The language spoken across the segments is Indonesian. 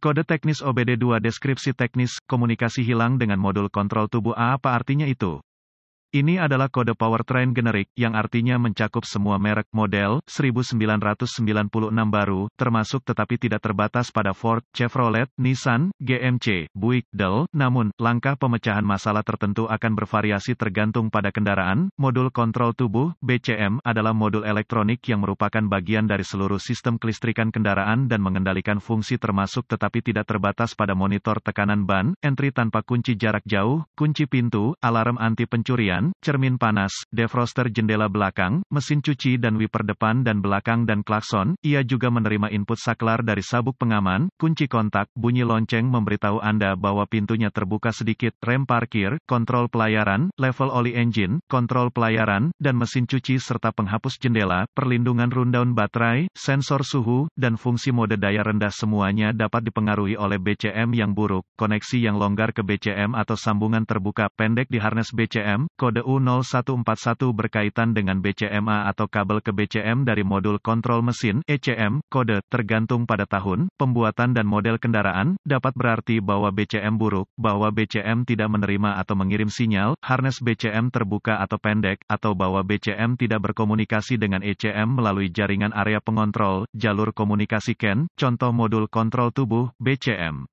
Kode teknis OBD2 deskripsi teknis, komunikasi hilang dengan modul kontrol tubuh. Apa artinya itu? Ini adalah kode powertrain generik, yang artinya mencakup semua merek, model, 1996 baru, termasuk tetapi tidak terbatas pada Ford, Chevrolet, Nissan, GMC, Buick, Dell. Namun, langkah pemecahan masalah tertentu akan bervariasi tergantung pada kendaraan. Modul kontrol tubuh, BCM, adalah modul elektronik yang merupakan bagian dari seluruh sistem kelistrikan kendaraan dan mengendalikan fungsi termasuk tetapi tidak terbatas pada monitor tekanan ban, entry tanpa kunci jarak jauh, kunci pintu, alarm anti pencurian, cermin panas, defroster jendela belakang, mesin cuci dan wiper depan dan belakang dan klakson. Ia juga menerima input saklar dari sabuk pengaman, kunci kontak, bunyi lonceng memberitahu Anda bahwa pintunya terbuka sedikit, rem parkir, kontrol pelayaran, level oli engine, kontrol pelayaran, dan mesin cuci serta penghapus jendela, perlindungan rundown baterai, sensor suhu, dan fungsi mode daya rendah semuanya dapat dipengaruhi oleh BCM yang buruk, koneksi yang longgar ke BCM atau sambungan terbuka pendek di harness BCM. Kode U0141 berkaitan dengan BCMA atau kabel ke BCM dari modul kontrol mesin, ECM. Kode, tergantung pada tahun, pembuatan dan model kendaraan, dapat berarti bahwa BCM buruk, bahwa BCM tidak menerima atau mengirim sinyal, harness BCM terbuka atau pendek, atau bahwa BCM tidak berkomunikasi dengan ECM melalui jaringan area pengontrol, jalur komunikasi CAN, contoh modul kontrol tubuh, BCM.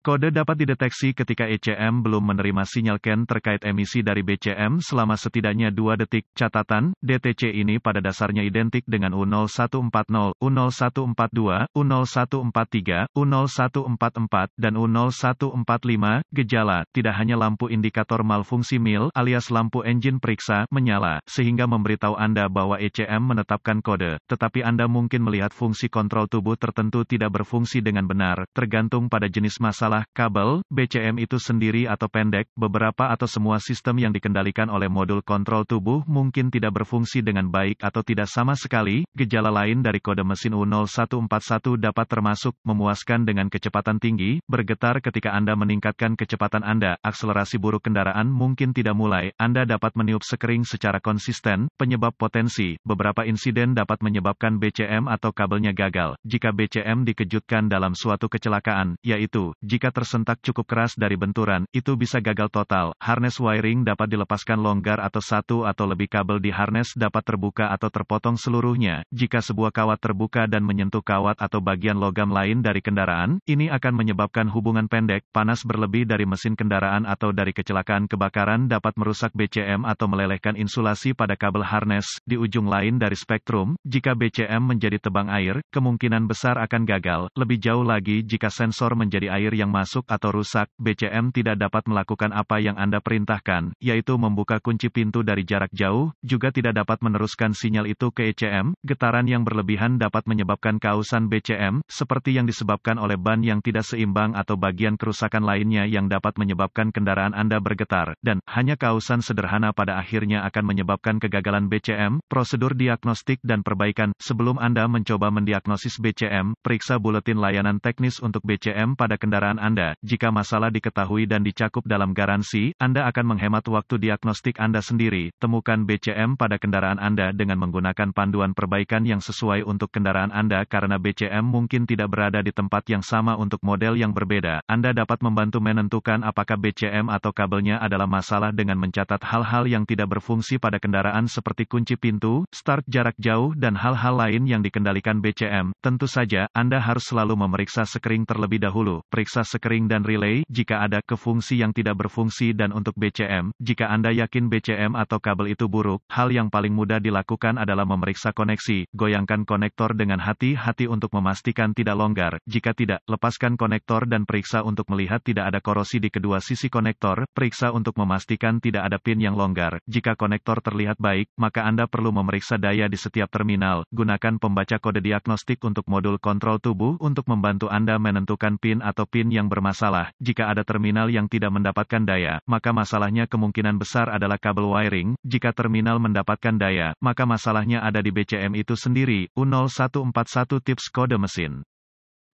Kode dapat dideteksi ketika ECM belum menerima sinyal CAN terkait emisi dari BCM selama setidaknya 2 detik. Catatan, DTC ini pada dasarnya identik dengan U0140, U0142, U0143, U0144, dan U0145. Gejala, tidak hanya lampu indikator malfungsi mil alias lampu engine periksa menyala, sehingga memberitahu Anda bahwa ECM menetapkan kode, tetapi Anda mungkin melihat fungsi kontrol tubuh tertentu tidak berfungsi dengan benar, tergantung pada jenis masalah. Kabel, BCM itu sendiri atau pendek, beberapa atau semua sistem yang dikendalikan oleh modul kontrol tubuh mungkin tidak berfungsi dengan baik atau tidak sama sekali. Gejala lain dari kode mesin U0141 dapat termasuk, memuaskan dengan kecepatan tinggi, bergetar ketika Anda meningkatkan kecepatan Anda, akselerasi buruk kendaraan mungkin tidak mulai, Anda dapat meniup sekering secara konsisten, penyebab potensi, beberapa insiden dapat menyebabkan BCM atau kabelnya gagal, jika BCM dikejutkan dalam suatu kecelakaan, yaitu, jika tersentak cukup keras dari benturan, itu bisa gagal total. Harness wiring dapat dilepaskan longgar atau satu atau lebih kabel di harness dapat terbuka atau terpotong seluruhnya. Jika sebuah kawat terbuka dan menyentuh kawat atau bagian logam lain dari kendaraan, ini akan menyebabkan hubungan pendek, panas berlebih dari mesin kendaraan atau dari kecelakaan kebakaran dapat merusak BCM atau melelehkan insulasi pada kabel harness. Di ujung lain dari spektrum, jika BCM menjadi tebang air, kemungkinan besar akan gagal. Lebih jauh lagi jika sensor menjadi air yang masuk atau rusak, BCM tidak dapat melakukan apa yang Anda perintahkan, yaitu membuka kunci pintu dari jarak jauh, juga tidak dapat meneruskan sinyal itu ke ECM. Getaran yang berlebihan dapat menyebabkan kausan BCM, seperti yang disebabkan oleh ban yang tidak seimbang atau bagian kerusakan lainnya yang dapat menyebabkan kendaraan Anda bergetar, dan hanya kausan sederhana pada akhirnya akan menyebabkan kegagalan BCM. Prosedur diagnostik dan perbaikan. Sebelum Anda mencoba mendiagnosis BCM, periksa buletin layanan teknis untuk BCM pada kendaraan Anda. Jika masalah diketahui dan dicakup dalam garansi, Anda akan menghemat waktu diagnostik Anda sendiri. Temukan BCM pada kendaraan Anda dengan menggunakan panduan perbaikan yang sesuai untuk kendaraan Anda karena BCM mungkin tidak berada di tempat yang sama untuk model yang berbeda. Anda dapat membantu menentukan apakah BCM atau kabelnya adalah masalah dengan mencatat hal-hal yang tidak berfungsi pada kendaraan seperti kunci pintu, start jarak jauh dan hal-hal lain yang dikendalikan BCM. Tentu saja, Anda harus selalu memeriksa sekering terlebih dahulu. Periksa sekering dan relay jika ada fungsi yang tidak berfungsi dan untuk BCM, jika Anda yakin BCM atau kabel itu buruk, hal yang paling mudah dilakukan adalah memeriksa koneksi. Goyangkan konektor dengan hati-hati untuk memastikan tidak longgar. Jika tidak, lepaskan konektor dan periksa untuk melihat tidak ada korosi di kedua sisi konektor. Periksa untuk memastikan tidak ada pin yang longgar. Jika konektor terlihat baik, maka Anda perlu memeriksa daya di setiap terminal. Gunakan pembaca kode diagnostik untuk modul kontrol tubuh untuk membantu Anda menentukan pin atau pin yang bermasalah. Jika ada terminal yang tidak mendapatkan daya, maka masalahnya kemungkinan besar adalah kabel wiring. Jika terminal mendapatkan daya, maka masalahnya ada di BCM itu sendiri. U0141 tips kode mesin.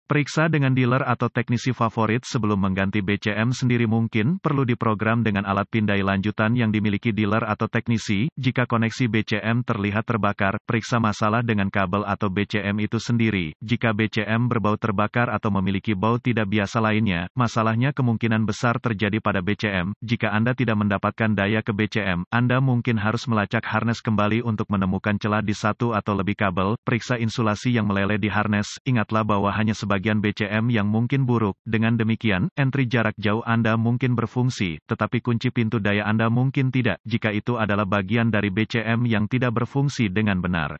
Periksa dengan dealer atau teknisi favorit sebelum mengganti BCM sendiri. Mungkin perlu diprogram dengan alat pindai lanjutan yang dimiliki dealer atau teknisi. Jika koneksi BCM terlihat terbakar, periksa masalah dengan kabel atau BCM itu sendiri. Jika BCM berbau terbakar atau memiliki bau tidak biasa lainnya, masalahnya kemungkinan besar terjadi pada BCM. Jika Anda tidak mendapatkan daya ke BCM, Anda mungkin harus melacak harness kembali untuk menemukan celah di satu atau lebih kabel. Periksa insulasi yang meleleh di harness. Ingatlah bahwa hanya bagian BCM yang mungkin buruk. Dengan demikian, entry jarak jauh Anda mungkin berfungsi, tetapi kunci pintu daya Anda mungkin tidak, jika itu adalah bagian dari BCM yang tidak berfungsi dengan benar.